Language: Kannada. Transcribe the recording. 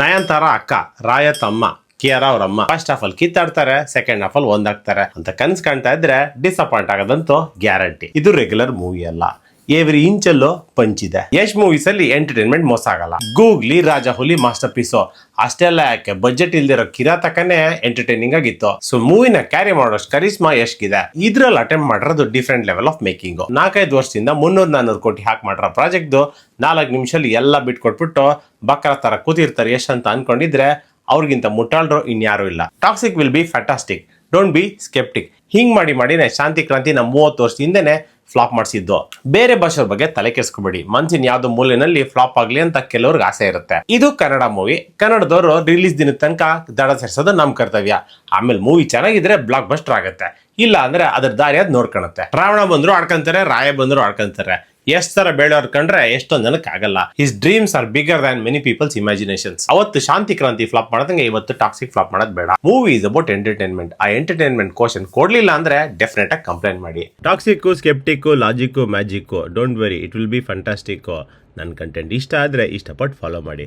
ನಯನತಾರ ಅಕ್ಕ, ರಾಯತ್ ಅಮ್ಮ, ಕಿಯಾರಾ ಅವ್ರಮ್ಮ ಫಸ್ಟ್ ಹಾಫ್ ಅಲ್ಲಿ ಕಿತ್ತಾಡ್ತಾರೆ, ಸೆಕೆಂಡ್ ಹಾಫ್ ಅಲ್ಲಿ ಒಂದಾಗ್ತಾರೆ ಅಂತ ಕನ್ಸ್ ಕಾಣ್ತಾ ಇದ್ರೆ ಡಿಸಪಾಯಿಂಟ್ ಆಗೋದಂತೂ ಗ್ಯಾರಂಟಿ. ಇದು ರೆಗ್ಯುಲರ್ ಮೂವಿ ಅಲ್ಲ, ಎವ್ರಿ ಇಂಚಲ್ಲೂ ಪಂಚಿದೆ. ಯಶ್ ಮೂವೀಸ್ ಅಲ್ಲಿ ಎಂಟರ್ಟೈನ್ಮೆಂಟ್ ಮೋಸ ಆಗಲ್ಲ. ಗೂಗ್ಲಿ, ರಾಜ ಹುಲಿ ಮಾಸ್ಟರ್ ಪೀಸು. ಅಷ್ಟೆಲ್ಲ ಯಾಕೆ, ಬಜೆಟ್ ಇಲ್ದಿರೋ ಕಿರಾತಕನೇ ಎಂಟರ್ಟೈನಿಂಗ್ ಆಗಿತ್ತು. ಸೊ ಮೂವಿನ ಕ್ಯಾರಿ ಮಾಡೋಷ್ಟು ಕರಿಸ್ಮಾ ಯಶ್ಗಿದೆ. ಇದ್ರಲ್ಲಿ ಅಟೆಂಪ್ಟ್ ಮಾಡಿರೋದು ಡಿಫ್ರೆಂಟ್ ಲೆವೆಲ್ ಆಫ್ ಮೇಕಿಂಗ್. 4-5 ವರ್ಷದಿಂದ 300-400 ಕೋಟಿ ಹಾಕಿ ಮಾಡಿರೋ ಪ್ರಾಜೆಕ್ಟ್ 4 ನಿಮಿಷದಲ್ಲಿ ಎಲ್ಲ ಬಿಟ್ಕೊಟ್ಬಿಟ್ಟು ಬಕ್ರ ತರ ಕೂತಿರ್ತಾರೆ ಯಶ್ ಅಂತ ಅನ್ಕೊಂಡಿದ್ರೆ ಅವ್ರಿಗಿಂತ ಮುಟ್ಟಾಳ್ರು ಇನ್ಯಾರು ಇಲ್ಲ. Toxic will be fantastic, don't be sceptic. ಹಿಂಗ್ ಮಾಡಿನೇ ಶಾಂತಿ ಕ್ರಾಂತಿ 30 ವರ್ಷದಿಂದನೇ ಫ್ಲಾಪ್ ಮಾಡಿಸಿದ್ದು. ಬೇರೆ ಭಾಷೆ ಬಗ್ಗೆ ತಲೆ ಕೆಡಿಸ್ಕೊಬೇಡಿ, ಮನ್ಸಿನ ಯಾವ್ದೋ ಮೂಲೆನಲ್ಲಿ ಫ್ಲಾಪ್ ಆಗ್ಲಿ ಅಂತ ಕೆಲವ್ರಿಗೆ ಆಸೆ ಇರುತ್ತೆ. ಇದು ಕನ್ನಡ ಮೂವಿ, ಕನ್ನಡದವರು ರಿಲೀಸ್ ದಿನದ ತನಕ ದಡ ಸೇರ್ಸೋದು ನಮ್ ಕರ್ತವ್ಯ. ಆಮೇಲೆ ಮೂವಿ ಚೆನ್ನಾಗಿದ್ರೆ ಬ್ಲಾಕ್ ಬಸ್ಟರ್ ಆಗುತ್ತೆ, ಇಲ್ಲ ಅಂದ್ರೆ ಅದ್ರ ದಾರಿ ಅದ್ ನೋಡ್ಕೊಳತ್ತೆ. ರಾವಣ ಬಂದ್ರು ಆಡ್ಕೊಂತಾರೆ, ರಾಯ ಬಂದ್ರು ಆಡ್ಕೊಂತಾರೆ. ಎಷ್ಟ್ ತರ ಬೇಡವ್ರು ಕಂಡ್ರೆ ಎಷ್ಟೊಂದ್ ಜನಕ್ಕೆ ಆಗಲ್ಲ. His dreams R bigger than many people's imaginations. ಅವತ್ತು ಶಾಂತಿ ಕ್ರಾಂತಿ ಫ್ಲಾಪ್ ಮಾಡೋದಂಗೆ ಇವತ್ತು ಟಾಕ್ಸಿಕ್ ಫ್ಲಾಪ್ ಮಾಡೋದು ಬೇಡ. Movie is about entertainment. ಆ ಎಂಟರ್ಟೈನ್ಮೆಂಟ್ ಕ್ವಶನ್ ಕೊಡ್ಲಿಲ್ಲ ಅಂದ್ರೆ ಡೆಫಿನೆಟ್ ಆಗಿ ಕಂಪ್ಲೇಂಟ್ ಮಾಡಿ. Toxic, sceptic, logic, magic, don't worry, it will be fantastic. ನನ್ನ ಕಂಟೆಂಟ್ ಇಷ್ಟ ಆದ್ರೆ ಇಷ್ಟಪಟ್ಟು ಫಾಲೋ ಮಾಡಿ.